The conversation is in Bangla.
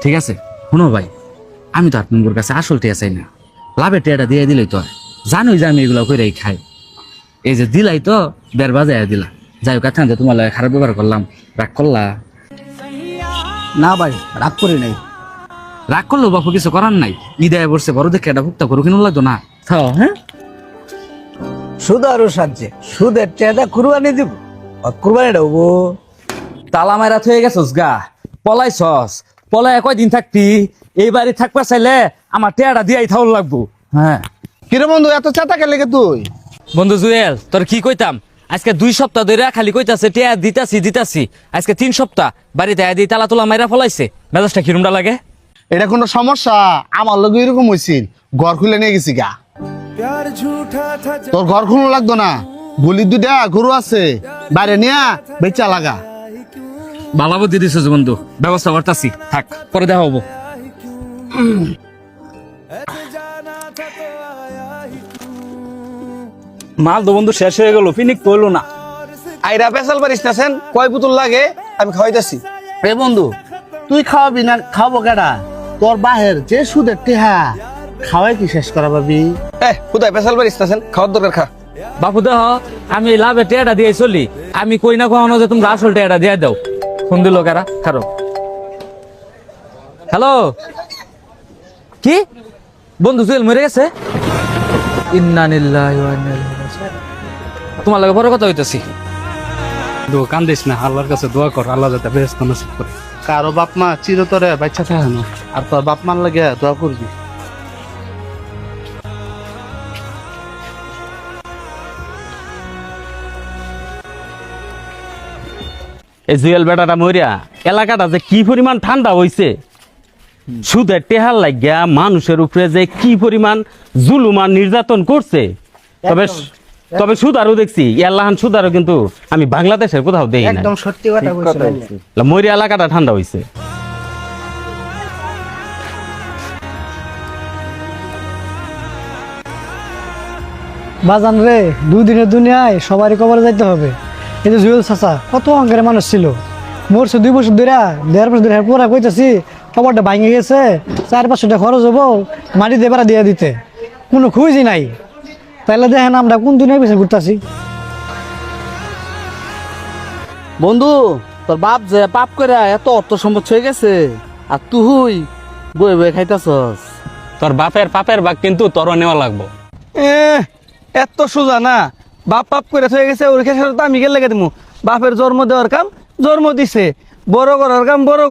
ঠিক আছে শুনো ভাই, আমি তো আপনার কাছে আসল টিয়া চাই না, লাভের টিয়াটা দিয়ে দিলেই তো হয়। জানোই যে আমি এগুলো কইরাই খাই। এই যে দিলাই তো বের বাজায় দিলা, যাই হোক এখান তোমার লাগে খারাপ ব্যবহার করলাম, রাগ করলা? না ভাই, রাগ করি নাই। রাগ করলেও বাপু কিছু করার নাই, ঈদায় বসছে বড় দেখে এটা ভুক্তা করো কিনা লাগতো না। হ্যাঁ সুদ আরো সাজছে, সুদের টেদা কুরবানি দিব, কুরবানিটা হবো। তালা মাইরা হয়ে গেছস গা, পলাইছস, পলায় কয়দিন থাকবি? এই বাড়ি থাকবা চাইলে আমার টেয়াটা দিয়াই থাউল লাগবো। হ্যাঁ কিরে বন্ধু, এত চেতা কে লেগে তুই? বন্ধু জুয়েল, তোর কি কইতাম, আজকে 2 সপ্তাহ ধরে খালি কইতাছে টেয়া দিতাছি, আজকে 3 সপ্তাহ বাড়িতে আদি তালা তোলা মাইরা ফলাইছে। মেজাজটা কিরমটা লাগে? এটা কোনো সমস্যা? আমার লোক এরকম হয়েছিল, ঘর খুলে নিয়ে গেছি গা। তোর ঘর খুলে লাগতো না, গুলি 2টা গরু আছে, বাইরে নিয়ে বেচা লাগা। ভালো বুদ্ধি দিছিস বন্ধু, ব্যবস্থা করতাছি, থাক পরে দেখা হবো। মাল তো বন্ধু শেষ হয়ে গেল, ফিনিক করলো না। আইরা পেশাল পারিস না সেন, কয় পুতুল লাগে আমি খাওয়াইতেছি। এ বন্ধু, তুই খাওয়াবি না খাবো কেডা? তোর বাহের যে সুদের টেহা খাওয়াই কি শেষ করা পাবি? কোথায় পেশাল পারিস না সেন, খাওয়ার দরকার খা। বাপু দেহ, আমি লাভে টেয়াটা দিয়ে চলি, আমি কই না কখনো যে তোমরা আসল টেয়াটা দিয়ে দাও। ফোন দিল কারা? খারো। হ্যালো, কি বন্ধু জুয়েল মরে গেছে? ইন্না লিল্লাহি ওয়া ইন্না ইলাইহি রাজিউন। তোমার লাগে বড় কথা হইতাছি। কান্দিস না, আল্লাহর কাছে দোয়া কর, আল্লাহ যাতে বেহেশত নসিব করে। কারো বাপ মা চিরতরে বাচ্চা থাকে না, আর তোর বাপ মার লাগে দোয়া করবি। এই জুয়েল বেটাটা মরিয়া এলাকাটা যে কি পরিমাণ ঠান্ডা হইছে, সুদের টেহার লাগিয়া মানুষের উপরে যে কি পরিমাণ জুলুমান নির্যাতন করছে। তবে তবে সুদারও দেখছি, আল্লাহান সুদারও কিন্তু আমি বাংলাদেশের কোথাও দেখি না। একদম সত্যি কথা বলছেন। মরিয়া এলাকাটা ঠান্ডা হইছে। বাজান রে, 2 দিনের দুনিয়ায় সবারই কবরে যাইতে হবে। এই যে জুয়েল চাচা কত অঙ্কের মানুষ ছিল, মরছে 2 বছর ধরে, 1.5 বছর ধরে পুরা কইতাছি কবরটা ভাঙে গেছে, 4-500 টাকা খরচ হবো মাটি দিয়ে বেড়া দিয়ে দিতে, কোনো খুঁজই নাই। তাইলে দেখেন আমরা কোন দুনিয়ার পিছিয়ে ঘুরতাছি। বন্ধু, তোর বাপ যে পাপ করে এত অর্থ সম্পদ হয়ে গেছে, আর তুই বয়ে বয়ে খাইতাছস। তোর বাপের পাপের ভাগ কিন্তু তোর নেওয়া লাগবো। এত সোজা না, বাপ পাপ করে হয়ে গেছে, ওর খেসারত আমি গেলে দিমু। বাপের জন্ম দেওয়ার কাম জন্ম দিছে, বড় করার কাম বড়